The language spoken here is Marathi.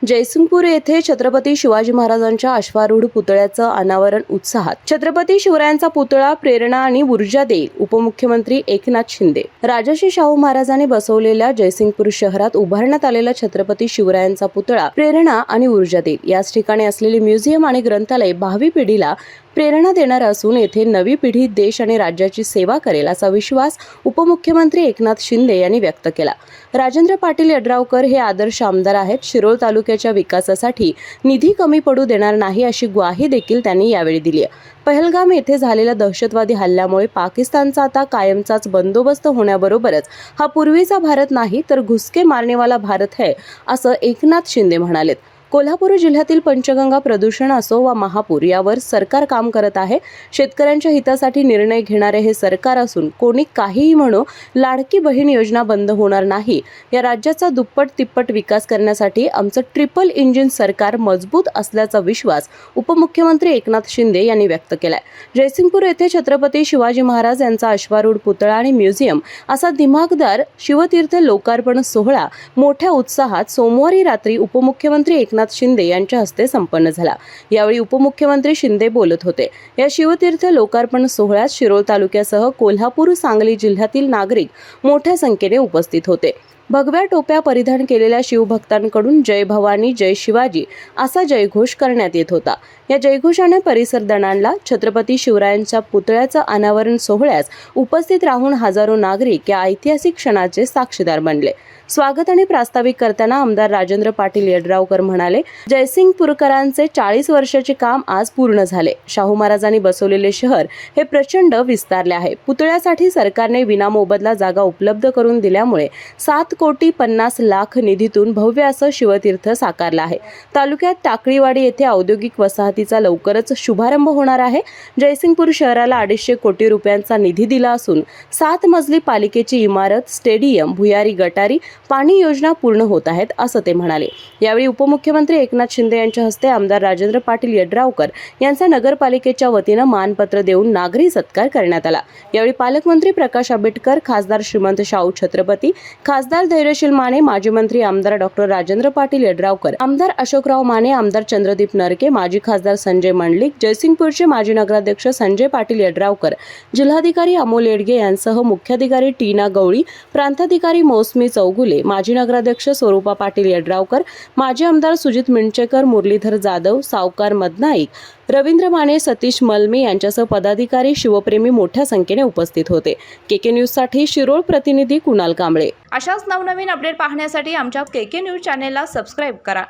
जयसिंगपूर येथे छत्रपती शिवाजी महाराजांच्या अश्वारूढ पुतळ्याचं अनावरण उत्साहात. छत्रपती शिवरायांचा पुतळा प्रेरणा आणि ऊर्जा देईल, उपमुख्यमंत्री एकनाथ शिंदे. राजर्षी शाहू महाराजांनी बसवलेल्या जयसिंगपूर शहरात उभारण्यात आलेला छत्रपती शिवरायांचा पुतळा प्रेरणा आणि ऊर्जा देईल. याच ठिकाणी असलेले म्युझियम आणि ग्रंथालय भावी पिढीला प्रेरणा देणार असून येथे नवी पिढी देश आणि राज्याची सेवा करेल असा विश्वास उपमुख्यमंत्री एकनाथ शिंदे यांनी व्यक्त केला. राजेंद्र पाटील यड्रावकर हे आदर्श आमदार आहेत. शिरोळ तालुक्याच्या विकासासाठी निधी कमी पडू देणार नाही अशी ग्वाही देखील त्यांनी यावेळी दिली. पहलगाम येथे झालेल्या दहशतवादी हल्ल्यामुळे पाकिस्तानचा आता कायमचाच बंदोबस्त होण्याबरोबरच हा पूर्वीचा भारत नाही तर घुसके मारनेवाला भारत है असं एकनाथ शिंदे म्हणालेत. कोल्हापूर जिल्ह्यातील पंचगंगा प्रदूषण असो वा महापूर यावर सरकार काम करत आहे. शेतकऱ्यांच्या हितासाठी निर्णय घेणारे हे सरकार असून कोणी काहीही म्हणो, लाडकी बहीण योजना बंद होणार नाही. या राज्याचा दुप्पट तिप्पट विकास करण्यासाठी आमचं ट्रिपल इंजिन सरकार मजबूत असल्याचा विश्वास उपमुख्यमंत्री एकनाथ शिंदे यांनी व्यक्त केलाय. जयसिंगपूर येथे छत्रपती शिवाजी महाराज यांचा अश्वारूढ पुतळा आणि म्युझियम असा दिमागदार शिवतीर्थ लोकार्पण सोहळा मोठ्या उत्साहात सोमवारी रात्री उपमुख्यमंत्री एकनाथ शिंदे यांच्या हस्ते संपन्न झाला. यावेळी उपमुख्यमंत्री शिंदे बोलत होते. या शिवतीर्थ लोकार्पण सोहळ्यात शिरोळ तालुक्यासह कोल्हापूर, सांगली जिल्ह्यातील नागरिक मोठ्या संख्येने उपस्थित होते. भगव्या टोप्या परिधान केलेल्या शिवभक्तांकडून जय भवानी जय शिवाजी असा जयघोष करण्यात येत होता. या जयघोषाने परिसर दणाणला. छत्रपती शिवरायांच्या पुतळ्याचं अनावरण सोहळ्यास उपस्थित राहून हजारो नागरिक या ऐतिहासिक क्षणाचे साक्षीदार बनले. स्वागत आणि प्रास्ताविक करताना आमदार राजेंद्र पाटील यड्रावकर म्हणाले, जयसिंगपूरकरांचे 40 वर्षाचे काम आज पूर्ण झाले. शाहू महाराजांनी बसवलेले शहर हे प्रचंड विस्तारले आहे. पुतळ्यासाठी सरकारने विनामोबदला जागा उपलब्ध करून दिल्यामुळे 7,50,00,000 निधीतून भव्य असं शिवतीर्थ साकारलं आहे. तालुक्यात टाकळीवाडी येथे औद्योगिक वसाहतीचा लवकरच शुभारंभ होणार आहे. जयसिंगपूर शहराला 250 कोटी रुपयांचा निधी दिला असून 7 मजली पालिकेची इमारत, स्टेडियम, भुयारी गटारी, पाणी योजना पूर्ण होत आहेत असं ते म्हणाले. यावेळी उपमुख्यमंत्री एकनाथ शिंदे यांच्या हस्ते आमदार राजेंद्र पाटील यड्रावकर यांचा नगरपालिकेच्या वतीनं मानपत्र देऊन नागरी सत्कार करण्यात आला. यावेळी पालकमंत्री प्रकाश आंबेडकर, खासदार श्रीमंत शाहू छत्रपती, खासदार धैर्यशील माने, माजी मंत्री आमदार डॉक्टर राजेंद्र पाटील यड्रावकर, आमदार अशोकराव माने, आमदार चंद्रदीप नरके, माजी खासदार संजय मंडलिक, जयसिंगपूरचे माजी नगराध्यक्ष संजय पाटील यड्रावकर, जिल्हाधिकारी अमोल येडगे यांसह मुख्याधिकारी टीना गवळी, प्रांताधिकारी मौसमी चौगुले, माजी नगराध्यक्ष स्वरूपा पाटील यड्रावकर, माजी आमदार सुजित मिंचेकर, मुरलीधर जाधव, सावकार मदनाईक, रवींद्र माने, सतीश मलमे यांच्यासह पदाधिकारी, शिवप्रेमी मोठ्या संख्येने उपस्थित होते. केके न्यूज साठी शिरोळ प्रतिनिधी कुणाल कांबळे. अशाच नवनवीन अपडेट पाहण्यासाठी आमच्या केके न्यूज चॅनेलला सबस्क्राईब करा.